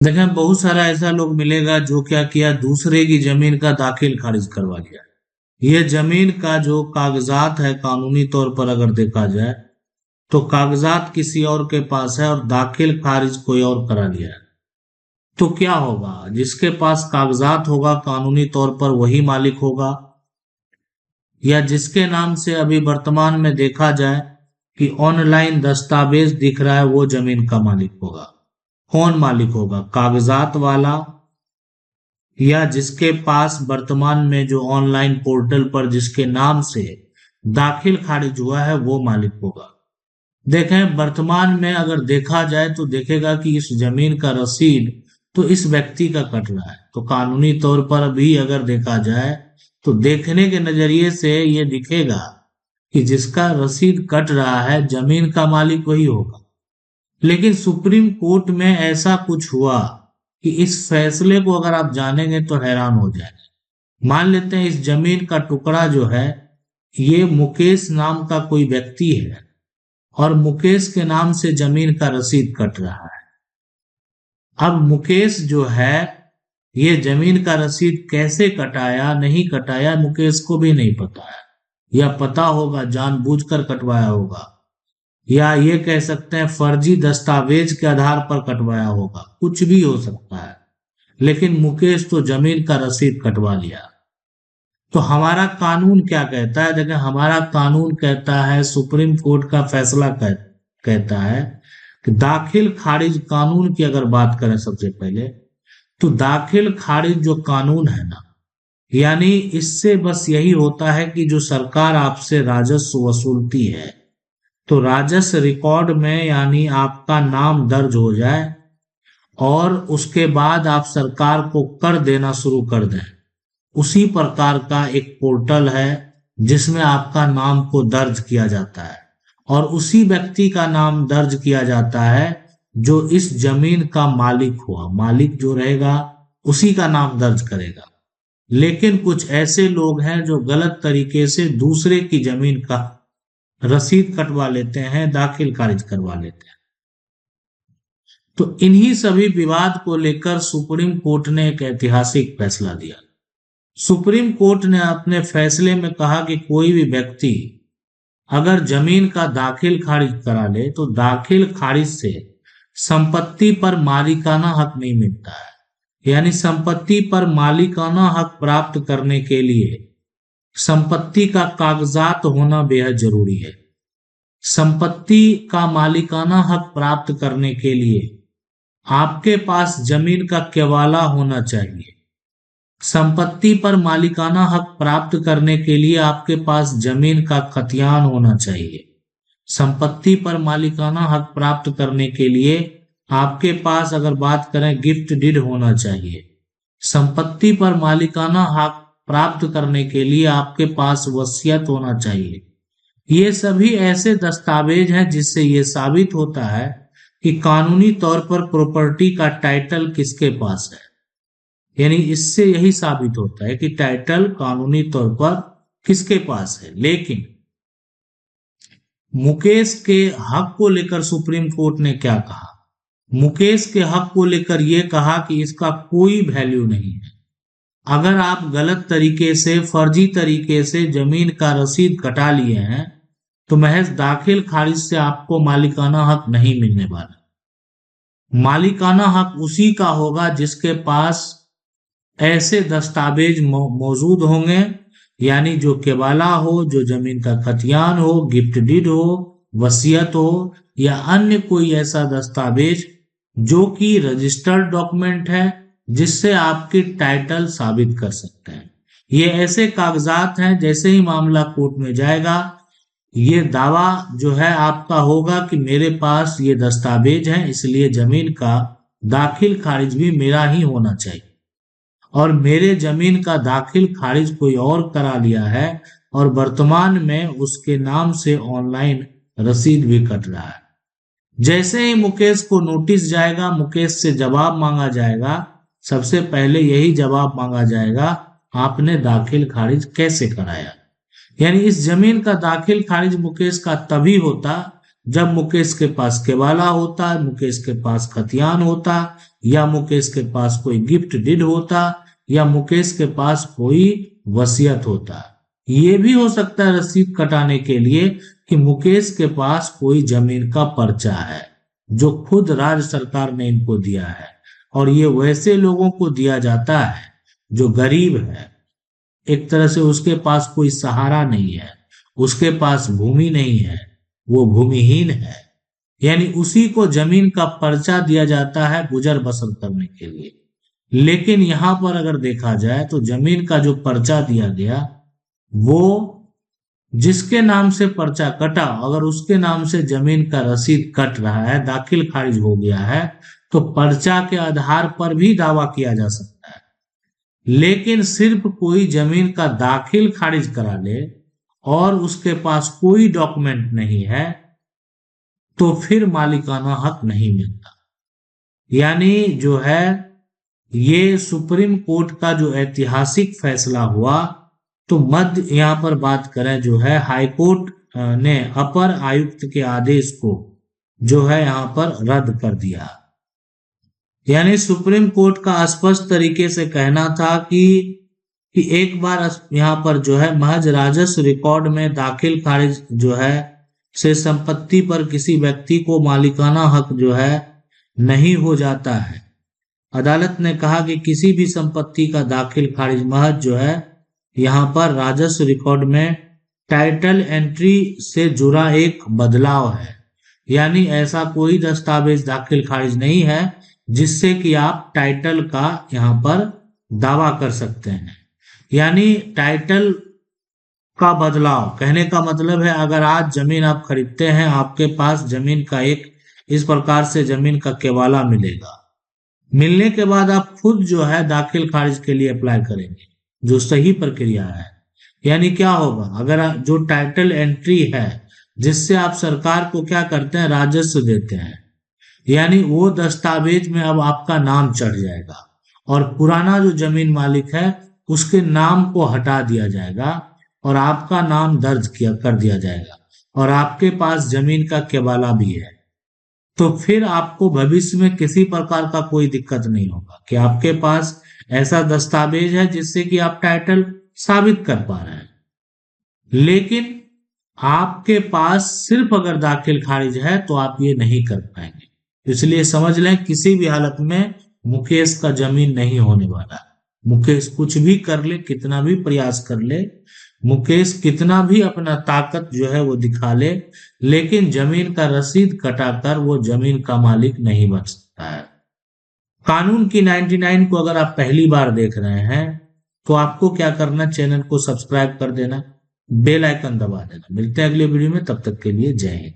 देखें, बहुत सारा ऐसा लोग मिलेगा जो क्या किया, दूसरे की जमीन का दाखिल खारिज करवा लिया। ये जमीन का जो कागजात है, कानूनी तौर पर अगर देखा जाए तो कागजात किसी और के पास है और दाखिल खारिज कोई और करा लिया है। तो क्या होगा? जिसके पास कागजात होगा कानूनी तौर पर वही मालिक होगा, या जिसके नाम से अभी वर्तमान में देखा जाए कि ऑनलाइन दस्तावेज दिख रहा है वो जमीन का मालिक होगा? कौन मालिक होगा, कागजात वाला या जिसके पास वर्तमान में जो ऑनलाइन पोर्टल पर जिसके नाम से दाखिल खारिज हुआ है वो मालिक होगा? देखें, वर्तमान में अगर देखा जाए तो देखेगा कि इस जमीन का रसीद तो इस व्यक्ति का कट रहा है। तो कानूनी तौर पर भी अगर देखा जाए तो देखने के नजरिए से ये दिखेगा कि जिसका रसीद कट रहा है जमीन का मालिक वही होगा। लेकिन सुप्रीम कोर्ट में ऐसा कुछ हुआ कि इस फैसले को अगर आप जानेंगे तो हैरान हो जाएंगे। मान लेते हैं इस जमीन का टुकड़ा जो है ये मुकेश नाम का कोई व्यक्ति है और मुकेश के नाम से जमीन का रसीद कट रहा है। अब मुकेश जो है ये जमीन का रसीद कैसे कटाया नहीं कटाया मुकेश को भी नहीं पता है, या पता होगा जानबूझकर कटवाया होगा, या ये कह सकते हैं फर्जी दस्तावेज के आधार पर कटवाया होगा, कुछ भी हो सकता है। लेकिन मुकेश तो जमीन का रसीद कटवा लिया। तो हमारा कानून क्या कहता है? देखिए, हमारा कानून कहता है, सुप्रीम कोर्ट का फैसला कहता है कि दाखिल खारिज कानून की अगर बात करें सबसे पहले तो दाखिल खारिज जो कानून है ना, यानी इससे बस यही होता है कि जो सरकार आपसे राजस्व वसूलती है तो राजस्व रिकॉर्ड में यानी आपका नाम दर्ज हो जाए और उसके बाद आप सरकार को कर देना शुरू कर दें। उसी प्रकार का एक पोर्टल है जिसमें आपका नाम को दर्ज किया जाता है और उसी व्यक्ति का नाम दर्ज किया जाता है जो इस जमीन का मालिक हुआ। मालिक जो रहेगा उसी का नाम दर्ज करेगा। लेकिन कुछ ऐसे लोग हैं जो गलत तरीके से दूसरे की जमीन का रसीद कटवा लेते हैं, दाखिल खारिज करवा लेते हैं। तो इन्हीं सभी विवाद को लेकर सुप्रीम कोर्ट ने एक ऐतिहासिक फैसला दिया। सुप्रीम कोर्ट ने अपने फैसले में कहा कि कोई भी व्यक्ति अगर जमीन का दाखिल खारिज करा ले तो दाखिल खारिज से संपत्ति पर मालिकाना हक नहीं मिलता है। यानी संपत्ति पर मालिकाना हक प्राप्त करने के लिए संपत्ति का कागजात होना बेहद जरूरी है। संपत्ति का मालिकाना हक प्राप्त करने के लिए आपके पास जमीन का केवाला होना चाहिए। संपत्ति पर मालिकाना हक प्राप्त करने के लिए आपके पास जमीन का खतियान होना चाहिए। संपत्ति पर मालिकाना हक प्राप्त करने के लिए आपके पास अगर बात करें गिफ्ट डीड होना चाहिए। संपत्ति पर मालिकाना हक प्राप्त करने के लिए आपके पास वसीयत होना चाहिए। ये सभी ऐसे दस्तावेज हैं जिससे ये साबित होता है कि कानूनी तौर पर प्रॉपर्टी का टाइटल किसके पास है। यानी इससे यही साबित होता है कि टाइटल कानूनी तौर पर किसके पास है। लेकिन मुकेश के हक को लेकर सुप्रीम कोर्ट ने क्या कहा? मुकेश के हक को लेकर यह कहा कि इसका कोई वैल्यू नहीं है। अगर आप गलत तरीके से, फर्जी तरीके से जमीन का रसीद कटा लिए हैं तो महज दाखिल खारिज से आपको मालिकाना हक नहीं मिलने वाला। मालिकाना हक उसी का होगा जिसके पास ऐसे दस्तावेज मौजूद होंगे, यानी जो केवाला हो, जो जमीन का खतियान हो, गिफ्ट डीड हो, वसीयत हो, या अन्य कोई ऐसा दस्तावेज जो कि रजिस्टर्ड डॉक्यूमेंट है जिससे आपकी टाइटल साबित कर सकते हैं। ये ऐसे कागजात हैं जैसे ही मामला कोर्ट में जाएगा ये दावा जो है आपका होगा कि मेरे पास ये दस्तावेज हैं इसलिए जमीन का दाखिल खारिज भी मेरा ही होना चाहिए, और मेरे जमीन का दाखिल खारिज कोई और करा लिया है और वर्तमान में उसके नाम से ऑनलाइन रसीद भी कट रहा है। जैसे ही मुकेश को नोटिस जाएगा, मुकेश से जवाब मांगा जाएगा, सबसे पहले यही जवाब मांगा जाएगा आपने दाखिल खारिज कैसे कराया। यानी इस जमीन का दाखिल खारिज मुकेश का तभी होता जब मुकेश के पास केवाला होता, मुकेश के पास खतियान होता, या मुकेश के पास कोई गिफ्ट डीड होता, या मुकेश के पास कोई वसीयत होता। ये भी हो सकता है रसीद कटाने के लिए कि मुकेश के पास कोई जमीन का पर्चा है जो खुद राज्य सरकार ने इनको दिया है, और ये वैसे लोगों को दिया जाता है जो गरीब है, एक तरह से उसके पास कोई सहारा नहीं है, उसके पास भूमि नहीं है, वो भूमिहीन है, यानी उसी को जमीन का पर्चा दिया जाता है गुजर बसर करने के लिए। लेकिन यहां पर अगर देखा जाए तो जमीन का जो पर्चा दिया गया, वो जिसके नाम से पर्चा कटा, अगर उसके नाम से जमीन का रसीद कट रहा है, दाखिल खारिज हो गया है, तो पर्चा के आधार पर भी दावा किया जा सकता है। लेकिन सिर्फ कोई जमीन का दाखिल खारिज करा ले और उसके पास कोई डॉक्यूमेंट नहीं है, तो फिर मालिकाना हक नहीं मिलता। यानी जो है, ये सुप्रीम कोर्ट का जो ऐतिहासिक फैसला हुआ, तो मध्य यहां पर बात करें जो है, हाई कोर्ट ने अपर आयुक्त के आदेश को जो है यहां पर रद्द कर दिया। यानी सुप्रीम कोर्ट का स्पष्ट तरीके से कहना था कि एक बार यहां पर जो है महज राजस्व रिकॉर्ड में दाखिल खारिज जो है से संपत्ति पर किसी व्यक्ति को मालिकाना हक जो है नहीं हो जाता है। अदालत ने कहा कि किसी भी संपत्ति का दाखिल खारिज महज जो है यहाँ पर राजस्व रिकॉर्ड में टाइटल एंट्री से जुड़ा एक बदलाव है। यानी ऐसा कोई दस्तावेज दाखिल खारिज नहीं है जिससे कि आप टाइटल का यहाँ पर दावा कर सकते हैं। यानी टाइटल का बदलाव कहने का मतलब है, अगर आज जमीन आप खरीदते हैं, आपके पास जमीन का एक इस प्रकार से जमीन का केवाला मिलेगा। मिलने के बाद आप खुद जो है दाखिल खारिज के लिए अप्लाई करेंगे, जो सही प्रक्रिया है। यानी क्या होगा, अगर जो टाइटल एंट्री है जिससे आप सरकार को क्या करते हैं, राजस्व देते हैं, यानी वो दस्तावेज में अब आपका नाम चढ़ जाएगा और पुराना जो जमीन मालिक है उसके नाम को हटा दिया जाएगा और आपका नाम दर्ज कर दिया जाएगा, और आपके पास जमीन का केवाला भी है। तो फिर आपको भविष्य में किसी प्रकार का कोई दिक्कत नहीं होगा कि आपके पास ऐसा दस्तावेज है जिससे कि आप टाइटल साबित कर पा रहे हैं। लेकिन आपके पास सिर्फ अगर दाखिल खारिज है तो आप ये नहीं कर पाएंगे। इसलिए समझ लें, किसी भी हालत में मुकेश का जमीन नहीं होने वाला। मुकेश कुछ भी कर ले, कितना भी प्रयास कर ले, मुकेश कितना भी अपना ताकत जो है वो दिखा ले, लेकिन जमीन का रसीद कटाकर वो जमीन का मालिक नहीं बन सकता है। कानून की 99 को अगर आप पहली बार देख रहे हैं तो आपको क्या करना, चैनल को सब्सक्राइब कर देना, बेल आइकन दबा देना। मिलते हैं अगले वीडियो में, तब तक के लिए जय हिंद।